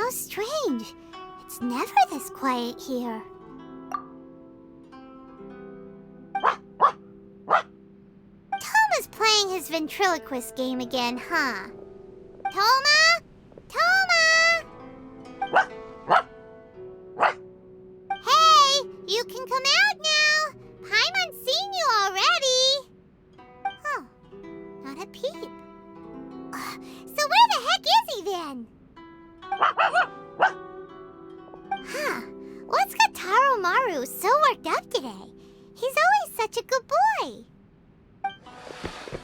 How strange. It's never this quiet here. Toma's playing his ventriloquist game again, huh? Toma? Toma! Hey, you can come out now. Paimon's seen you already. Oh, not a peep. So where the heck is he then? Huh, what's got Taro Maru so worked up today? He's always such a good boy.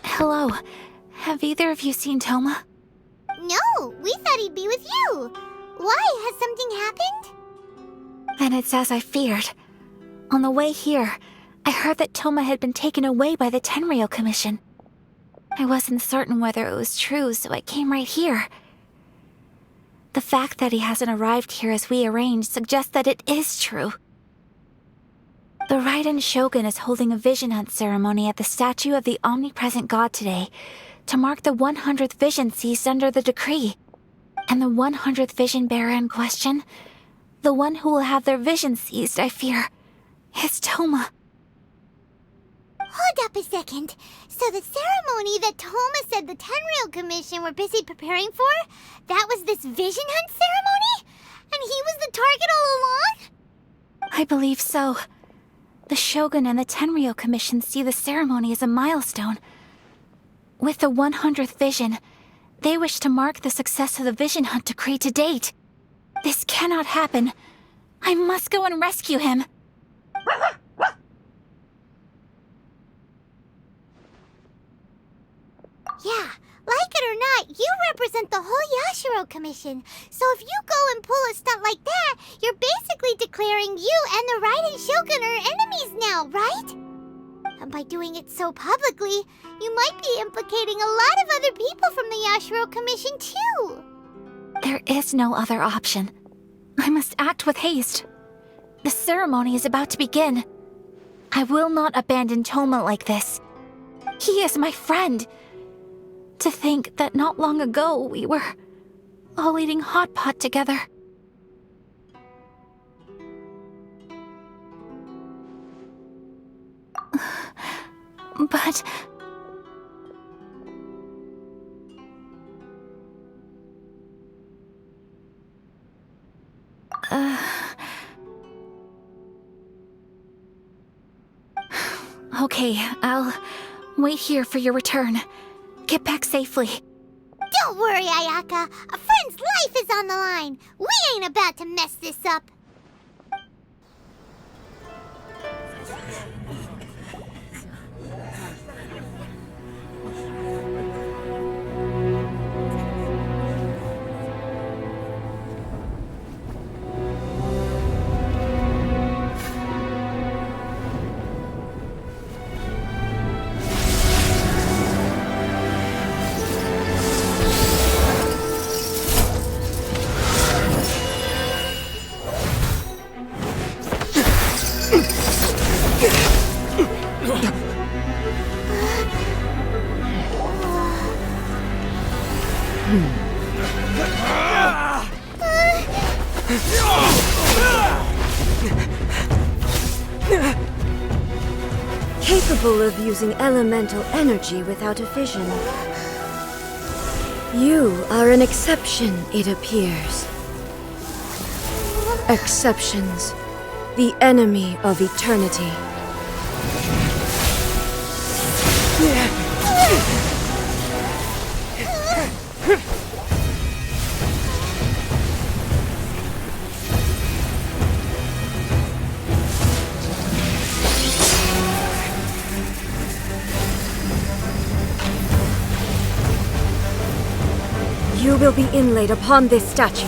Hello. Have either of you seen Toma? No, we thought he'd be with you. Why? Has something happened? Then it's as I feared. On the way here, I heard that Toma had been taken away by the Tenryou Commission. I wasn't certain whether it was true, so I came right here. The fact that he hasn't arrived here as we arranged suggests that it is true. The Raiden Shogun is holding a vision hunt ceremony at the statue of the omnipresent god today to mark the 100th vision seized under the decree. And the 100th vision bearer in question, the one who will have their vision seized, I fear, is Toma. Hold up a second. So the ceremony that Toma said the Tenryou Commission were busy preparing for, that was this vision hunt ceremony? And he was the target all along? I believe so. The Shogun and the Tenryou Commission see the ceremony as a milestone. With the 100th vision, they wish to mark the success of the vision hunt decree to date. This cannot happen. I must go and rescue him. Yeah, like it or not, you represent the whole Yashiro Commission. So if you go and pull a stunt like that, you're basically declaring you and the Raiden Shogun are enemies now, right? And by doing it so publicly, you might be implicating a lot of other people from the Yashiro Commission too. There is no other option. I must act with haste. The ceremony is about to begin. I will not abandon Toma like this. He is my friend. To think that not long ago we were all eating hot pot together. But... Okay, I'll wait here for your return. Get back safely. Don't worry, Ayaka. A friend's life is on the line. We ain't about to mess this up. Capable of using elemental energy without a vision. You are an exception, it appears. Exceptions, the enemy of eternity. You will be inlaid upon this statue.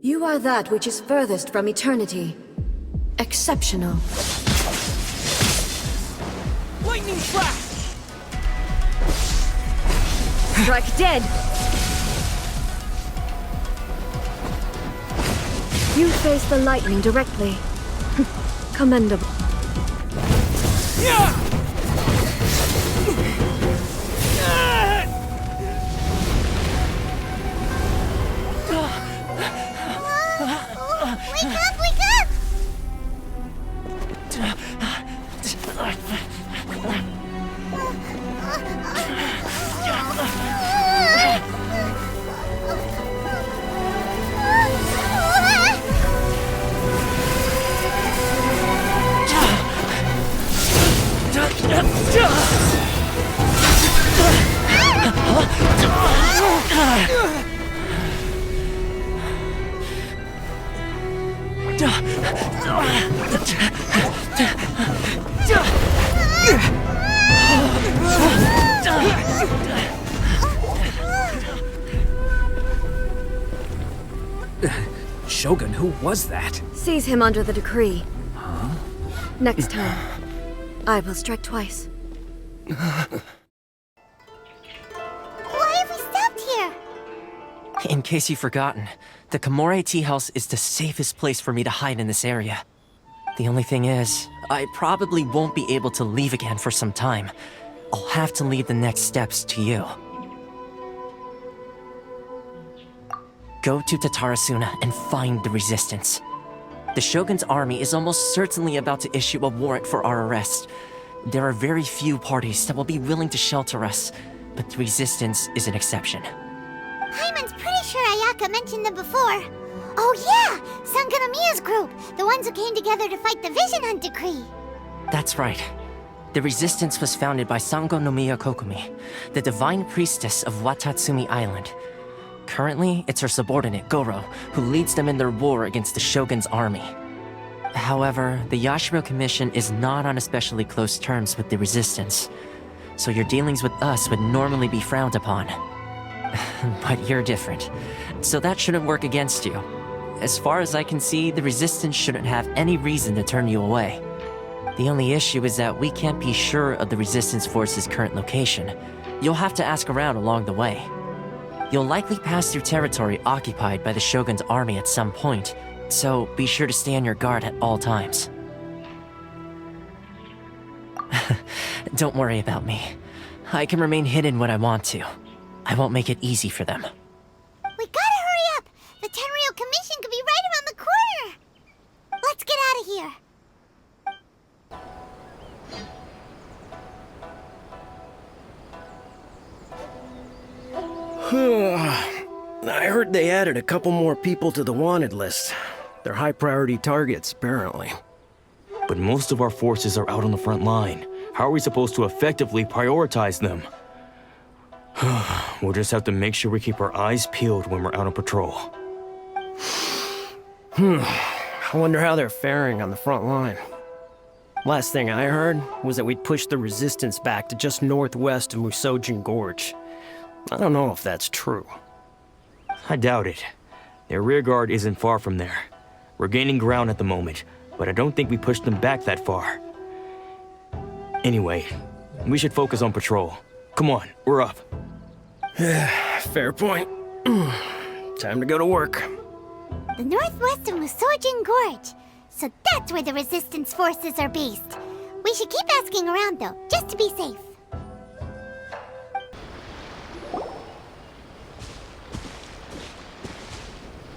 You are that which is furthest from eternity. Exceptional. Lightning flash! Strike dead! You face the lightning directly. Commendable. Yeah! Wake up, wake up! Shogun, who was that? Seize him under the decree. Next time, I will strike twice. Why have we stopped here? In case you've forgotten, the Komore Tea House is the safest place for me to hide in this area. The only thing is, I probably won't be able to leave again for some time. I'll have to leave the next steps to you. Go to Tatarasuna and find the resistance. The Shogun's army is almost certainly about to issue a warrant for our arrest. There are very few parties that will be willing to shelter us, but the resistance is an exception. Hyman's pretty sure Ayaka mentioned them before. Oh yeah! Sangonomiya's group! The ones who came together to fight the Vision Hunt decree! That's right. The resistance was founded by Sangonomiya Kokumi, the divine priestess of Watatsumi Island. Currently, it's her subordinate, Goro, who leads them in their war against the Shogun's army. However, the Yashiro Commission is not on especially close terms with the resistance, so your dealings with us would normally be frowned upon. But you're different, so that shouldn't work against you. As far as I can see, the resistance shouldn't have any reason to turn you away. The only issue is that we can't be sure of the resistance force's current location. You'll have to ask around along the way. You'll likely pass through territory occupied by the Shogun's army at some point, so be sure to stay on your guard at all times. Don't worry about me. I can remain hidden when I want to. I won't make it easy for them. We gotta hurry up! The Tenryou Commission could be right around the corner! Let's get out of here! I heard they added a couple more people to the wanted list. They're high-priority targets, apparently. But most of our forces are out on the front line. How are we supposed to effectively prioritize them? We'll just have to make sure we keep our eyes peeled when we're out on patrol. I wonder how they're faring on the front line. Last thing I heard was that we'd pushed the resistance back to just northwest of Musojin Gorge. I don't know if that's true. I doubt it. Their rearguard isn't far from there. We're gaining ground at the moment, but I don't think we pushed them back that far. Anyway, we should focus on patrol. Come on, we're up. Fair point. Time to go to work. The northwest of Musojin Gorge. So that's where the resistance forces are based. We should keep asking around though, just to be safe.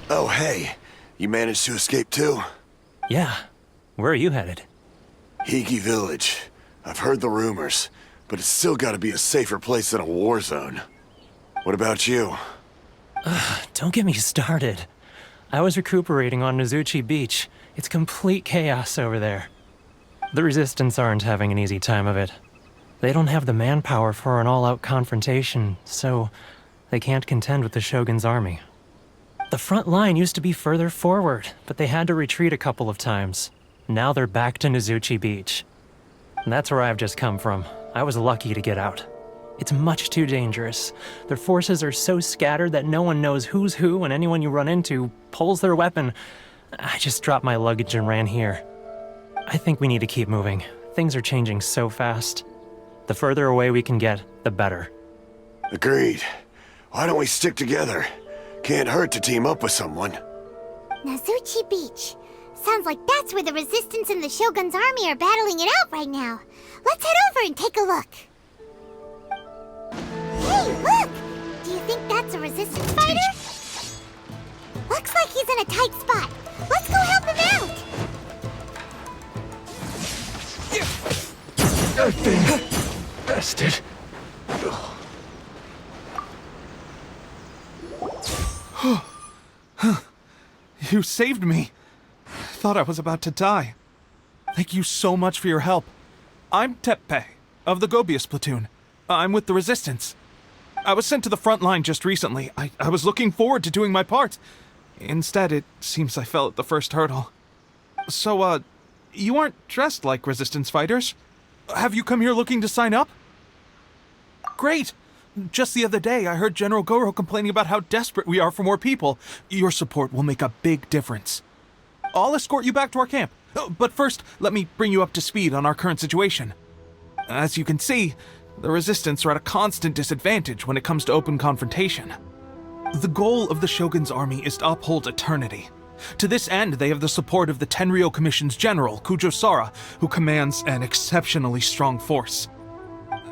Oh, hey. You managed to escape too? Yeah. Where are you headed? Higi Village. I've heard the rumors, but it's still gotta be a safer place than a war zone. What about you? Don't get me started. I was recuperating on Nozuchi Beach. It's complete chaos over there. The Resistance aren't having an easy time of it. They don't have the manpower for an all-out confrontation, so they can't contend with the Shogun's army. The front line used to be further forward, but they had to retreat a couple of times. Now they're back to Nozuchi Beach. And that's where I've just come from. I was lucky to get out. It's much too dangerous. Their forces are so scattered that no one knows who's who, and anyone you run into pulls their weapon. I just dropped my luggage and ran here. I think we need to keep moving. Things are changing so fast. The further away we can get, the better. Agreed. Why don't we stick together? Can't hurt to team up with someone. Nazuchi Beach. Sounds like that's where the Resistance and the Shogun's army are battling it out right now. Let's head over and take a look. Hey, look! Do you think that's a Resistance fighter? Looks like he's in a tight spot. Let's go help him out! I've been bested. You saved me. I thought I was about to die. Thank you so much for your help. I'm Teppei, of the Gobius platoon. I'm with the Resistance. I was sent to the front line just recently. I was looking forward to doing my part. Instead, it seems I fell at the first hurdle. So, you aren't dressed like Resistance fighters? Have you come here looking to sign up? Great! Just the other day, I heard General Goro complaining about how desperate we are for more people. Your support will make a big difference. I'll escort you back to our camp. But first, let me bring you up to speed on our current situation. As you can see, the Resistance are at a constant disadvantage when it comes to open confrontation. The goal of the Shogun's army is to uphold eternity. To this end, they have the support of the Tenryou Commission's general, Kujosara, who commands an exceptionally strong force.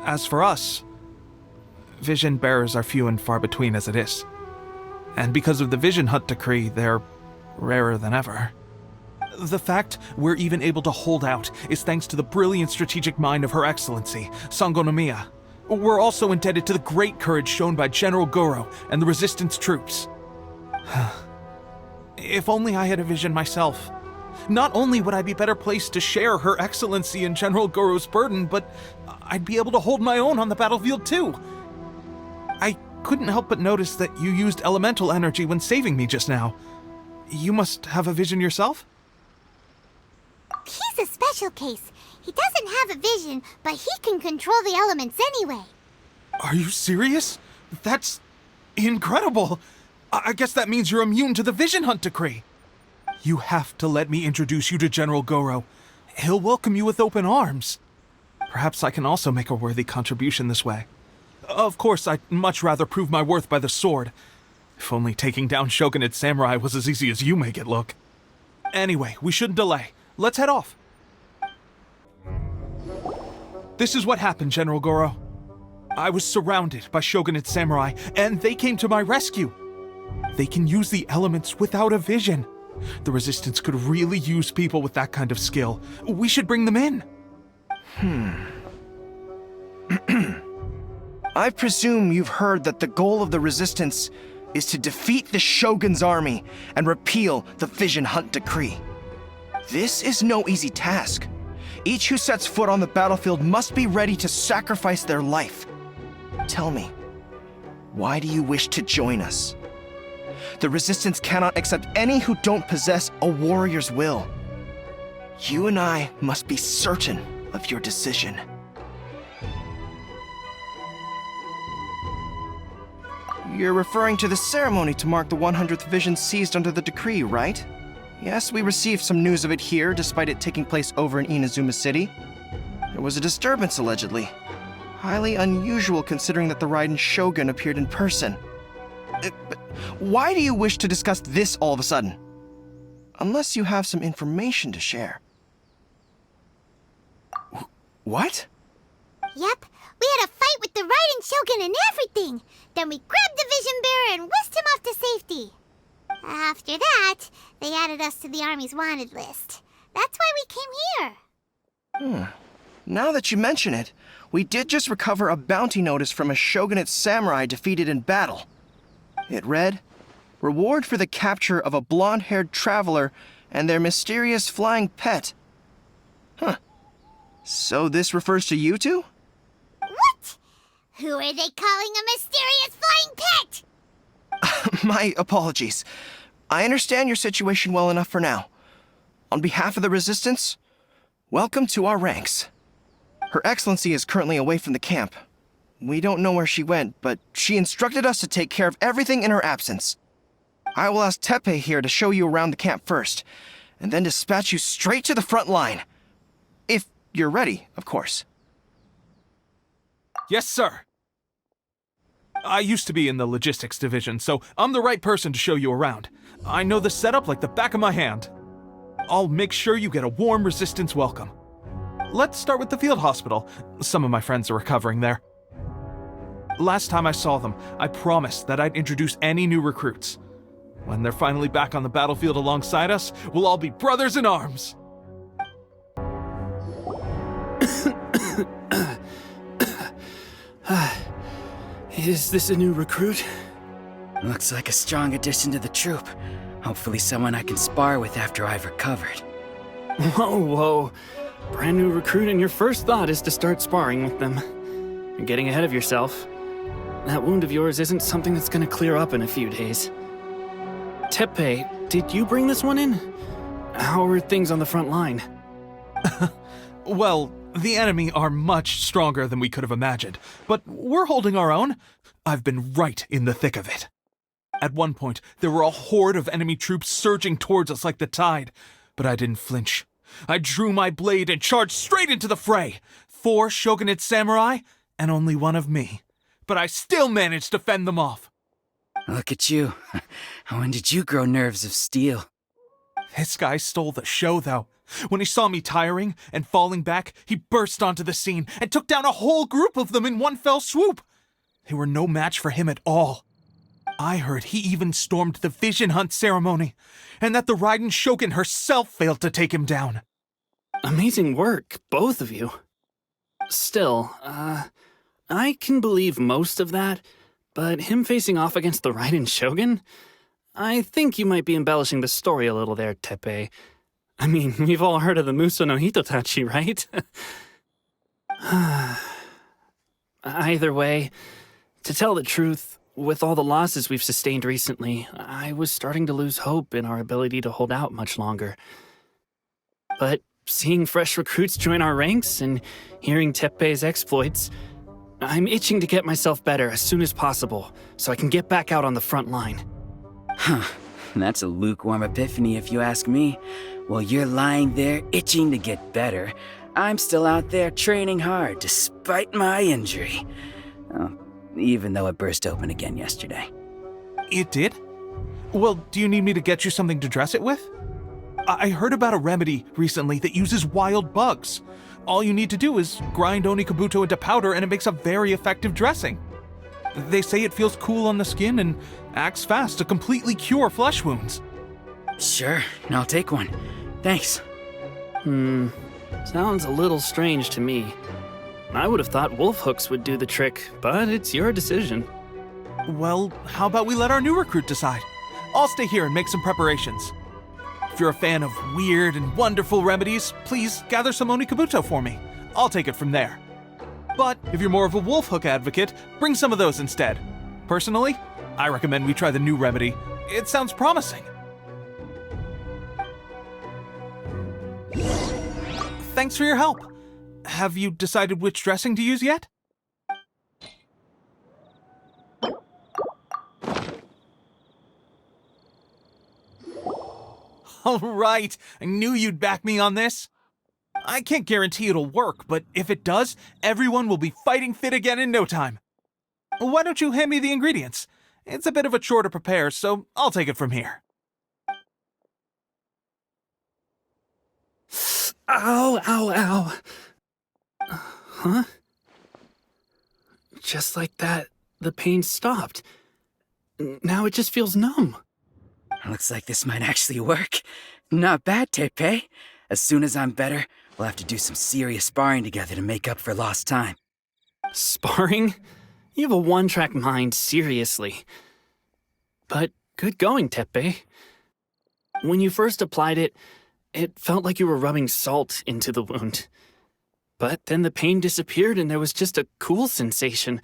As for us, vision bearers are few and far between as it is. And because of the Vision Hunt decree, they're rarer than ever. The fact we're even able to hold out is thanks to the brilliant strategic mind of Her Excellency, Sango Nomiya. We're also indebted to the great courage shown by General Goro and the Resistance troops. If only I had a vision myself. Not only would I be better placed to share Her Excellency and General Goro's burden, but I'd be able to hold my own on the battlefield too. I couldn't help but notice that you used elemental energy when saving me just now. You must have a vision yourself? He's a special case. He doesn't have a vision, but he can control the elements anyway. Are you serious? That's incredible. I guess that means you're immune to the Vision Hunt decree. You have to let me introduce you to General Goro. He'll welcome you with open arms. Perhaps I can also make a worthy contribution this way. Of course, I'd much rather prove my worth by the sword. If only taking down Shogunate samurai was as easy as you make it look. Anyway, we shouldn't delay. Let's head off. This is what happened, General Goro. I was surrounded by Shogunate samurai, and they came to my rescue. They can use the elements without a vision. The Resistance could really use people with that kind of skill. We should bring them in. I presume you've heard that the goal of the Resistance is to defeat the Shogun's army and repeal the Vision Hunt decree. This is no easy task. Each who sets foot on the battlefield must be ready to sacrifice their life. Tell me, why do you wish to join us? The Resistance cannot accept any who don't possess a warrior's will. You and I must be certain of your decision. You're referring to the ceremony to mark the 100th vision seized under the decree, right? Yes, we received some news of it here, despite it taking place over in Inazuma City. There was a disturbance, allegedly. Highly unusual considering that the Raiden Shogun appeared in person. But why do you wish to discuss this all of a sudden? Unless you have some information to share. What? Yep, we had a fight with the Raiden Shogun and everything. Then we grabbed the Vision Bearer and whisked him off to safety. After that, they added us to the Army's wanted list. That's why we came here. Now that you mention it, we did just recover a bounty notice from a Shogunate samurai defeated in battle. It read, "Reward for the capture of a blonde-haired traveler and their mysterious flying pet." So this refers to you two? What? Who are they calling a mysterious flying pet? My apologies. I understand your situation well enough for now. On behalf of the Resistance, welcome to our ranks. Her Excellency is currently away from the camp. We don't know where she went, but she instructed us to take care of everything in her absence. I will ask Tepe here to show you around the camp first, and then dispatch you straight to the front line. If you're ready, of course. Yes, sir. I used to be in the logistics division, so I'm the right person to show you around. I know the setup like the back of my hand. I'll make sure you get a warm Resistance welcome. Let's start with the field hospital. Some of my friends are recovering there. Last time I saw them, I promised that I'd introduce any new recruits. When they're finally back on the battlefield alongside us, we'll all be brothers in arms. Is this a new recruit? Looks like a strong addition to the troop. Hopefully someone I can spar with after I've recovered. Whoa. Brand new recruit and your first thought is to start sparring with them. You're getting ahead of yourself. That wound of yours isn't something that's gonna clear up in a few days. Tepe, did you bring this one in? How are things on the front line? Well, the enemy are much stronger than we could have imagined, but we're holding our own. I've been right in the thick of it. At one point, there were a horde of enemy troops surging towards us like the tide, but I didn't flinch. I drew my blade and charged straight into the fray. 4 shogunate samurai, and only one of me. But I still managed to fend them off. Look at you. When did you grow nerves of steel? This guy stole the show, though. When he saw me tiring and falling back, he burst onto the scene and took down a whole group of them in one fell swoop. They were no match for him at all. I heard he even stormed the vision hunt ceremony, and that the Raiden Shogun herself failed to take him down. Amazing work, both of you. Still, I can believe most of that, but him facing off against the Raiden Shogun? I think you might be embellishing the story a little there, Tepe. I mean, we've all heard of the Muso no Hitotachi, right? Either way, to tell the truth, with all the losses we've sustained recently, I was starting to lose hope in our ability to hold out much longer. But seeing fresh recruits join our ranks and hearing Tepe's exploits, I'm itching to get myself better as soon as possible so I can get back out on the front line. Huh. That's a lukewarm epiphany if you ask me. While you're lying there itching to get better, I'm still out there training hard despite my injury. Oh, even though it burst open again yesterday. It did? Well, do you need me to get you something to dress it with? I heard about a remedy recently that uses wild bugs. All you need to do is grind Onikabuto into powder and it makes a very effective dressing. They say it feels cool on the skin and acts fast to completely cure flesh wounds. Sure, I'll take one. Thanks. Sounds a little strange to me. I would have thought wolf hooks would do the trick, but it's your decision. Well, how about we let our new recruit decide? I'll stay here and make some preparations. If you're a fan of weird and wonderful remedies, please gather some Onikabuto for me. I'll take it from there. But if you're more of a wolf hook advocate, bring some of those instead. Personally, I recommend we try the new remedy. It sounds promising. Thanks for your help. Have you decided which dressing to use yet? All right, I knew you'd back me on this. I can't guarantee it'll work, but if it does, everyone will be fighting fit again in no time. Why don't you hand me the ingredients? It's a bit of a chore to prepare, so I'll take it from here. Ow, ow, ow. Huh? Just like that, the pain stopped. Now it just feels numb. Looks like this might actually work. Not bad, Tepe. As soon as I'm better, we'll have to do some serious sparring together to make up for lost time. Sparring? You have a one-track mind, seriously. But good going, Tepe. When you first applied it, it felt like you were rubbing salt into the wound. But then the pain disappeared and there was just a cool sensation.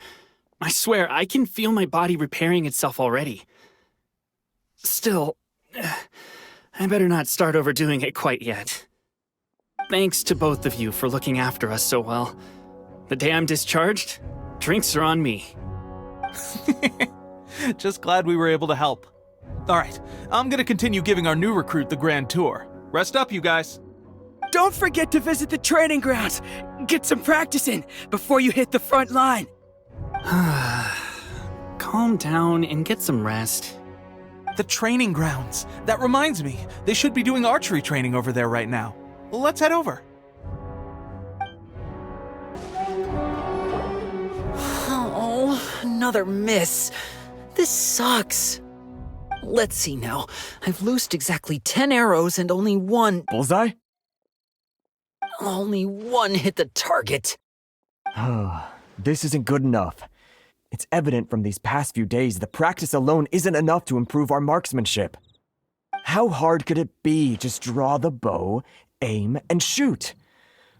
I swear, I can feel my body repairing itself already. Still, I better not start overdoing it quite yet. Thanks to both of you for looking after us so well. The day I'm discharged, Drinks are on me. Just glad we were able to help. Alright, I'm gonna continue giving our new recruit the grand tour. Rest up, you guys. Don't forget to visit the training grounds. Get some practice in before you hit the front line. Calm down and get some rest. The training grounds. That reminds me, they should be doing archery training over there right now. Let's head over. Oh, another miss. This sucks. Let's see now. I've loosed exactly 10 arrows and only one Bullseye? hit the target. This isn't good enough. It's evident from these past few days that practice alone isn't enough to improve our marksmanship. How hard could it be? Just draw the bow, aim, and shoot.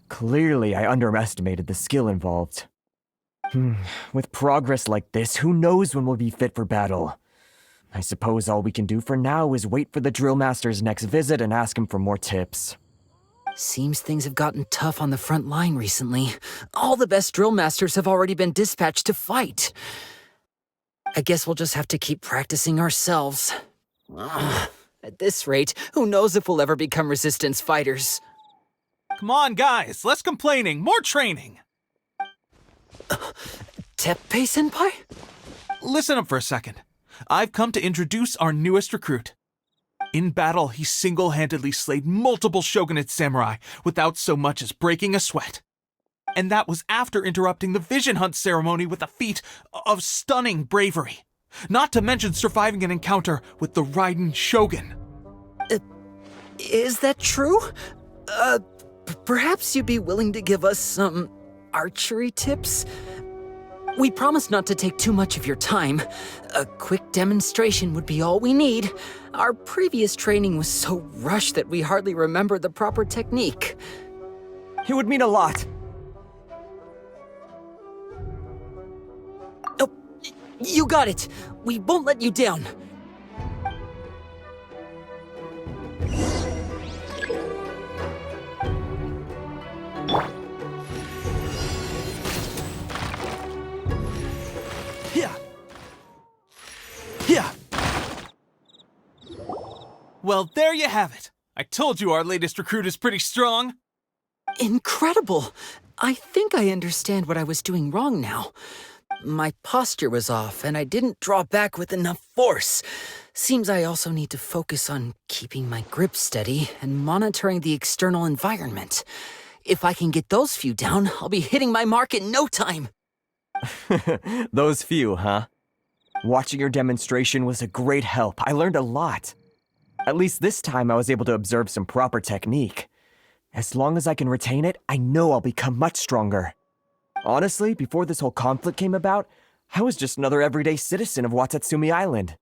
Clearly, I underestimated the skill involved. With progress like this, who knows when we'll be fit for battle? I suppose all we can do for now is wait for the drill master's next visit and ask him for more tips. Seems things have gotten tough on the front line recently. All the best drill masters have already been dispatched to fight. I guess we'll just have to keep practicing ourselves. At this rate, who knows if we'll ever become resistance fighters. Come on, guys, less complaining, more training. Teppei-senpai? Listen up for a second. I've come to introduce our newest recruit. In battle, he single-handedly slayed multiple shogunate samurai without so much as breaking a sweat. And that was after interrupting the vision hunt ceremony with a feat of stunning bravery. Not to mention surviving an encounter with the Raiden Shogun. Is that true? Perhaps you'd be willing to give us some archery tips? We promise not to take too much of your time. A quick demonstration would be all we need. Our previous training was so rushed that we hardly remember the proper technique. It would mean a lot. Oh, you got it. We won't let you down. Yeah. Well, there you have it. I told you our latest recruit is pretty strong. Incredible. I think I understand what I was doing wrong now. My posture was off, and I didn't draw back with enough force. Seems I also need to focus on keeping my grip steady and monitoring the external environment. If I can get those few down, I'll be hitting my mark in no time. Those few, huh? Watching your demonstration was a great help. I learned a lot. At least this time I was able to observe some proper technique. As long as I can retain it, I know I'll become much stronger. Honestly, before this whole conflict came about, I was just another everyday citizen of Watatsumi Island.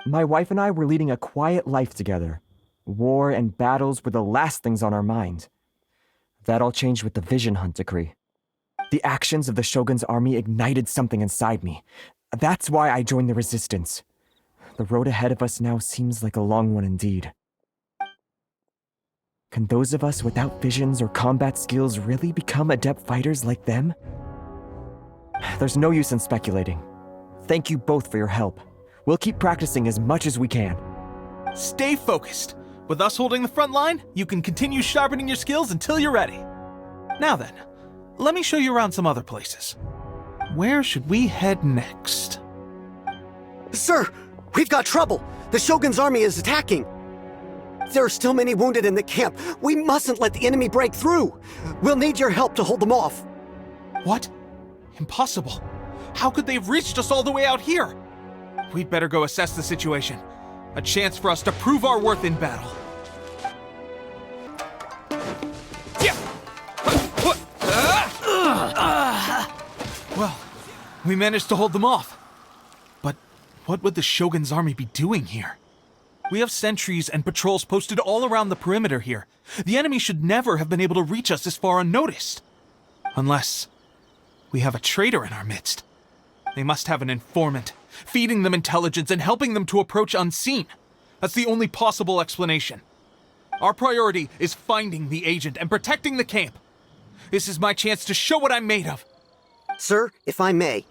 My wife and I were leading a quiet life together. War and battles were the last things on our mind. That all changed with the Vision Hunt decree. The actions of the Shogun's army ignited something inside me. That's why I joined the resistance. The road ahead of us now seems like a long one indeed. Can those of us without visions or combat skills really become adept fighters like them? There's no use in speculating. Thank you both for your help. We'll keep practicing as much as we can. Stay focused. With us holding the front line, you can continue sharpening your skills until you're ready. Now then, let me show you around some other places. Where should we head next? Sir, we've got trouble. The Shogun's army is attacking. There are still many wounded in the camp. We mustn't let the enemy break through. We'll need your help to hold them off. What? Impossible. How could they have reached us all the way out here? We'd better go assess the situation. A chance for us to prove our worth in battle. Well, we managed to hold them off. But what would the Shogun's army be doing here? We have sentries and patrols posted all around the perimeter here. The enemy should never have been able to reach us this far unnoticed. Unless we have a traitor in our midst. They must have an informant, feeding them intelligence and helping them to approach unseen. That's the only possible explanation. Our priority is finding the agent and protecting the camp. This is my chance to show what I'm made of. Sir, if I may.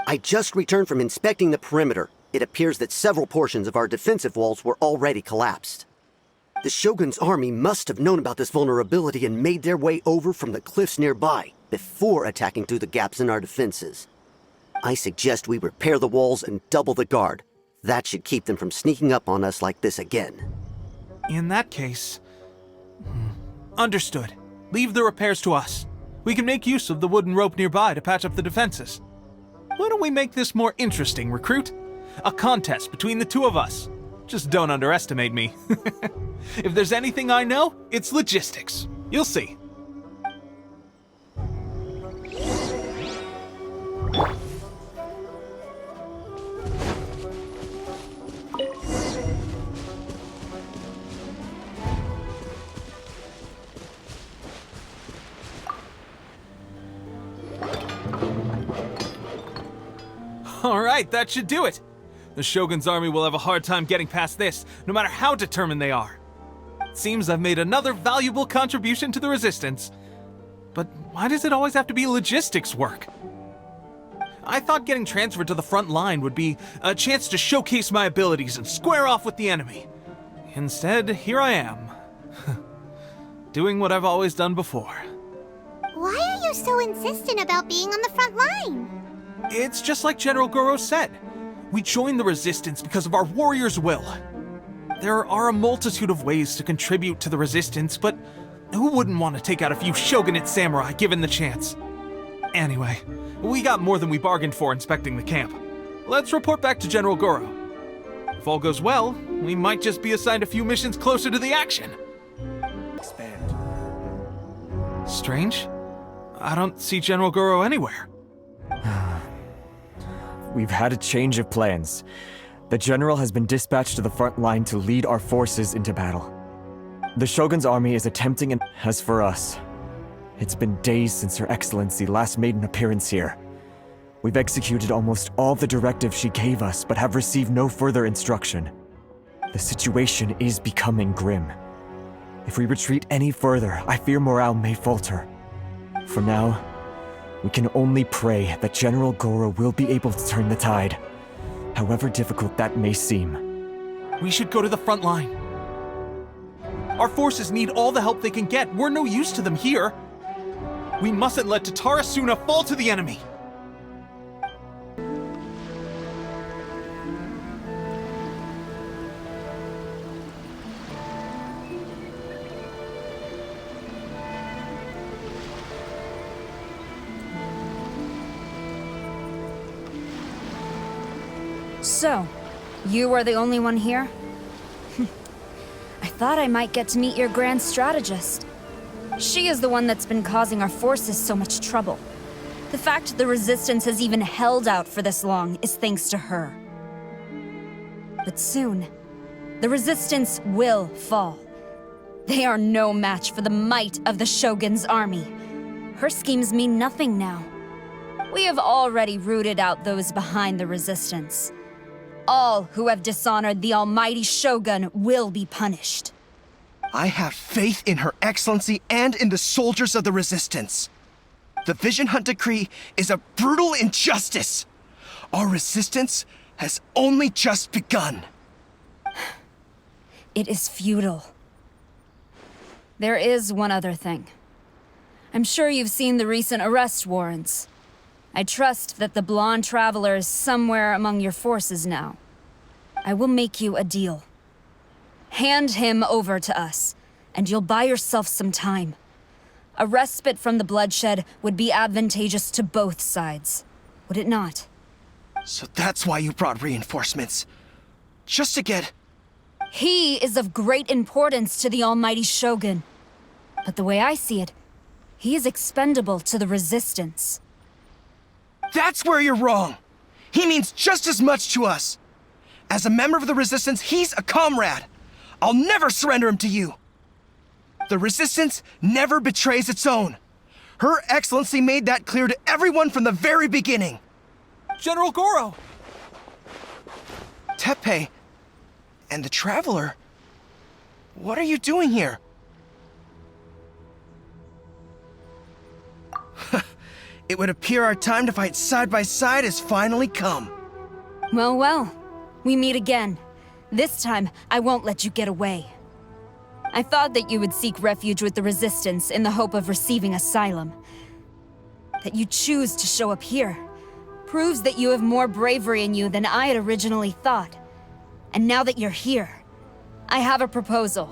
I just returned from inspecting the perimeter. It appears that several portions of our defensive walls were already collapsed. The Shogun's army must have known about this vulnerability and made their way over from the cliffs nearby before attacking through the gaps in our defenses. I suggest we repair the walls and double the guard. That should keep them from sneaking up on us like this again. In that case... Understood. Leave the repairs to us. We can make use of the wooden rope nearby to patch up the defenses. Why don't we make this more interesting, recruit? A contest between the two of us. Just don't underestimate me. If there's anything I know, it's logistics. You'll see. All right, that should do it. The Shogun's army will have a hard time getting past this, no matter how determined they are. It seems I've made another valuable contribution to the Resistance. But why does it always have to be logistics work? I thought getting transferred to the front line would be a chance to showcase my abilities and square off with the enemy. Instead, here I am. Doing what I've always done before. Why are you so insistent about being on the front line? It's just like General Goro said. We joined the Resistance because of our warrior's will. There are a multitude of ways to contribute to the Resistance, but who wouldn't want to take out a few shogunate samurai given the chance? Anyway, we got more than we bargained for inspecting the camp. Let's report back to General Goro. If all goes well, we might just be assigned a few missions closer to the action. Expand. Strange. I don't see General Goro anywhere. We've had a change of plans. The general has been dispatched to the front line to lead our forces into battle. The Shogun's army is attempting and as for us, it's been days since Her Excellency last made an appearance here. We've executed almost all the directives she gave us, but have received no further instruction. The situation is becoming grim. If we retreat any further, I fear morale may falter. For now, we can only pray that General Goro will be able to turn the tide, however difficult that may seem. We should go to the front line. Our forces need all the help they can get. We're no use to them here. We mustn't let Tatarasuna fall to the enemy. So, you are the only one here? I thought I might get to meet your grand strategist. She is the one that's been causing our forces so much trouble. The fact the Resistance has even held out for this long is thanks to her. But soon, the Resistance will fall. They are no match for the might of the Shogun's army. Her schemes mean nothing now. We have already rooted out those behind the Resistance. All who have dishonored the almighty Shogun will be punished. I have faith in Her Excellency and in the soldiers of the Resistance. The Vision Hunt Decree is a brutal injustice. Our resistance has only just begun. It is futile. There is one other thing. I'm sure you've seen the recent arrest warrants. I trust that the blonde traveler is somewhere among your forces now. I will make you a deal. Hand him over to us, and you'll buy yourself some time. A respite from the bloodshed would be advantageous to both sides, would it not? So that's why you brought reinforcements. Just to get... He is of great importance to the almighty Shogun. But the way I see it, he is expendable to the Resistance. That's where you're wrong! He means just as much to us! As a member of the Resistance, he's a comrade! I'll never surrender him to you! The Resistance never betrays its own. Her Excellency made that clear to everyone from the very beginning. General Goro! Teppei and the Traveler, what are you doing here? it would appear our time to fight side by side has finally come. Well, well. We meet again. This time, I won't let you get away. I thought that you would seek refuge with the Resistance in the hope of receiving asylum. That you choose to show up here proves that you have more bravery in you than I had originally thought. And now that you're here, I have a proposal.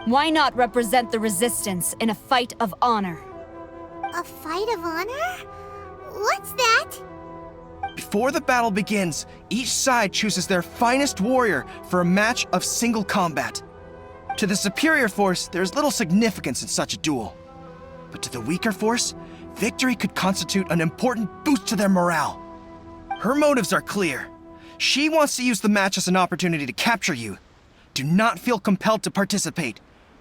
Why not represent the Resistance in a fight of honor? A fight of honor? What's that? Before the battle begins, each side chooses their finest warrior for a match of single combat. To the superior force, there's little significance in such a duel. But to the weaker force, victory could constitute an important boost to their morale. Her motives are clear. She wants to use the match as an opportunity to capture you. Do not feel compelled to participate.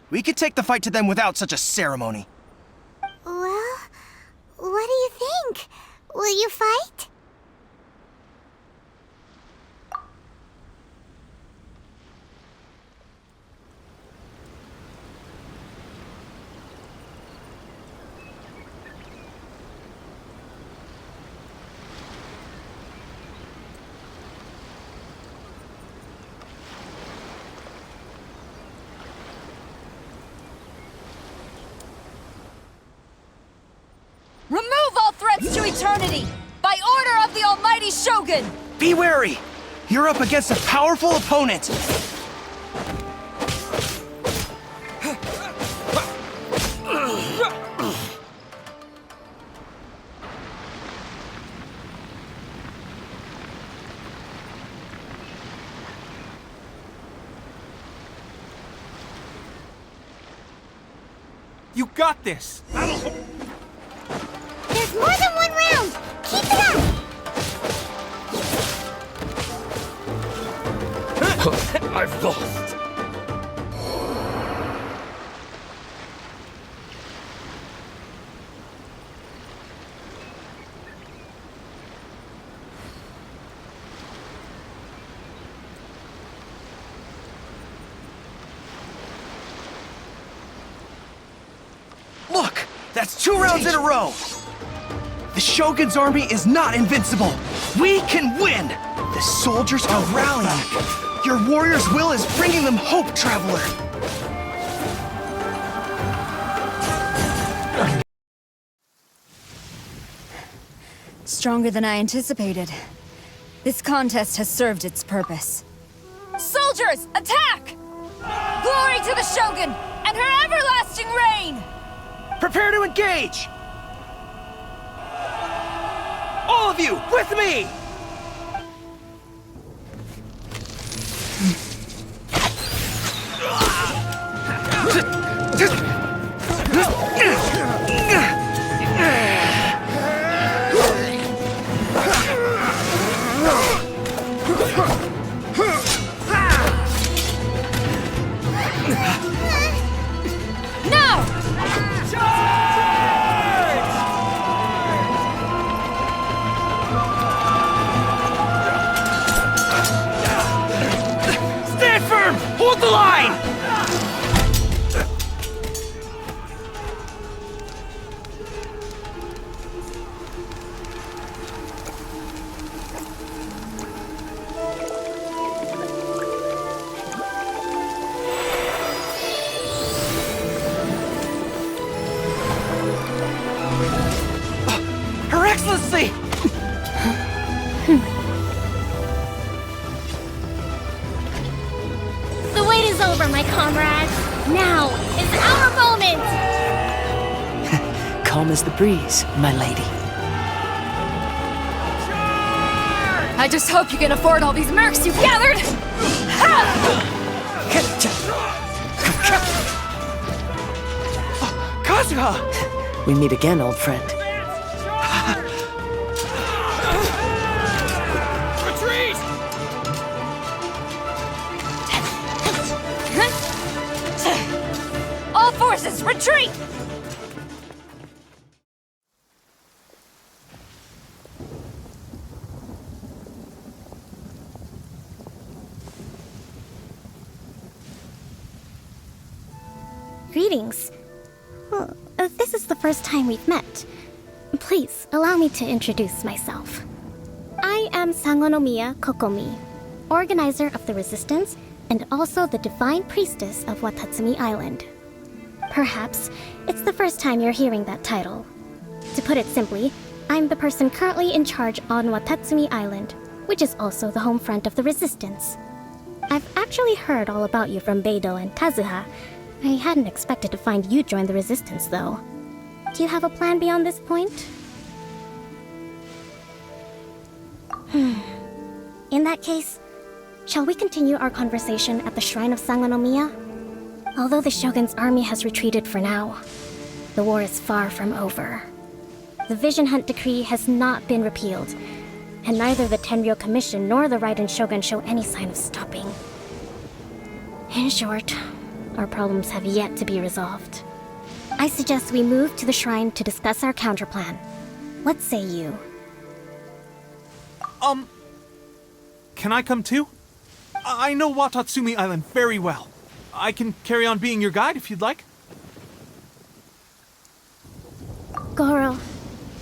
We could take the fight to them without such a ceremony. Well, what do you think? Will you fight? Remove all threats to eternity! By order of the Almighty Shogun! Be wary! You're up against a powerful opponent! You got this! There's more than one round! Keep it up! I've lost. Look! That's 2 rounds in a row! The Shogun's army is not invincible! We can win! The soldiers are rallying! Your warrior's will is bringing them hope, Traveler! Stronger than I anticipated. This contest has served its purpose. Soldiers, attack! Glory to the Shogun and her everlasting reign! Prepare to engage! All of you, with me! Hold the line! Her Excellency! The wait is over, my comrades. Now is our moment! Calm as the breeze, my lady. I just hope you can afford all these mercs you've gathered! Kazuha! We meet again, old friend. Retreat! All forces, retreat! Greetings. Well, this is the first time we've met. Please, allow me to introduce myself. I am Sangonomiya Kokomi, organizer of the Resistance and also the Divine Priestess of Watatsumi Island. Perhaps it's the first time you're hearing that title. To put it simply, I'm the person currently in charge on Watatsumi Island, which is also the home front of the Resistance. I've actually heard all about you from Beidou and Kazuha. I hadn't expected to find you join the Resistance, though. Do you have a plan beyond this point? In that case, shall we continue our conversation at the Shrine of Sangonomiya? Although the Shogun's army has retreated for now, the war is far from over. The Vision Hunt Decree has not been repealed, and neither the Tenryou Commission nor the Raiden Shogun show any sign of stopping. In short, our problems have yet to be resolved. I suggest we move to the shrine to discuss our counterplan. What say you? Can I come too? I know Watatsumi Island very well. I can carry on being your guide if you'd like. Goro,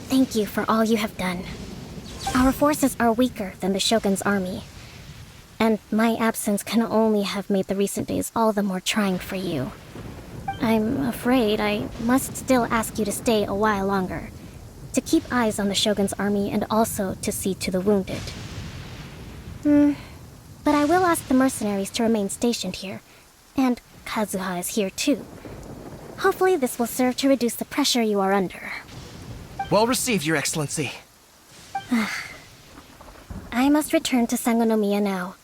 thank you for all you have done. Our forces are weaker than the Shogun's army, and my absence can only have made the recent days all the more trying for you. I'm afraid I must still ask you to stay a while longer, to keep eyes on the Shogun's army and also to see to the wounded. But I will ask the mercenaries to remain stationed here, and Kazuha is here too. Hopefully this will serve to reduce the pressure you are under. Well received, Your Excellency. I must return to Sangonomiya now.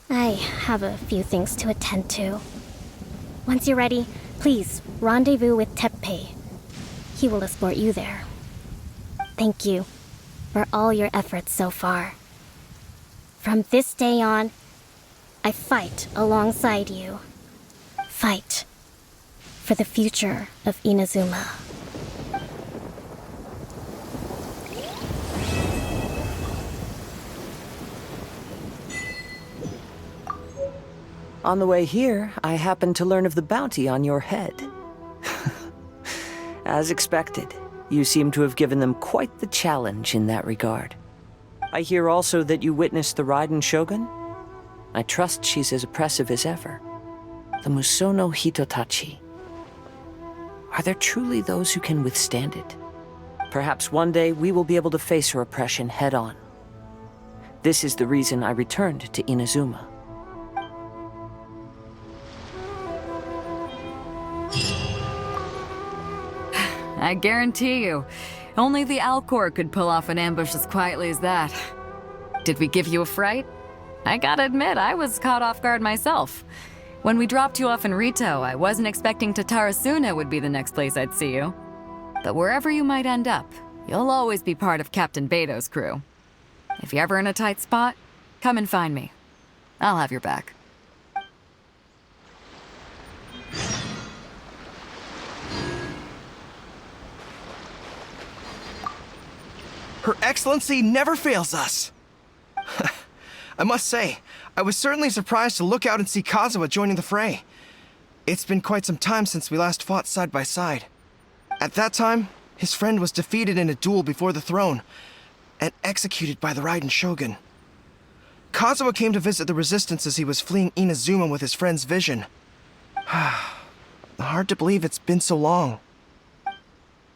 I have a few things to attend to. Once you're ready, please rendezvous with Teppei. He will escort you there. Thank you for all your efforts so far. From this day on, I fight alongside you. Fight for the future of Inazuma. On the way here, I happened to learn of the bounty on your head. As expected, you seem to have given them quite the challenge in that regard. I hear also that you witnessed the Raiden Shogun. I trust she's as oppressive as ever. The Musono Hitotachi. Are there truly those who can withstand it? Perhaps one day we will be able to face her oppression head-on. This is the reason I returned to Inazuma. I guarantee you, only the Alcor could pull off an ambush as quietly as that. Did we give you a fright? I gotta admit, I was caught off guard myself. When we dropped you off in Rito, I wasn't expecting Tatarasuna would be the next place I'd see you. But wherever you might end up, you'll always be part of Captain Beidou's crew. If you're ever in a tight spot, come and find me. I'll have your back. Her Excellency never fails us. I must say, I was certainly surprised to look out and see Kazuha joining the fray. It's been quite some time since we last fought side by side. At that time, his friend was defeated in a duel before the throne and executed by the Raiden Shogun. Kazuha came to visit the Resistance as he was fleeing Inazuma with his friend's vision. Hard to believe it's been so long.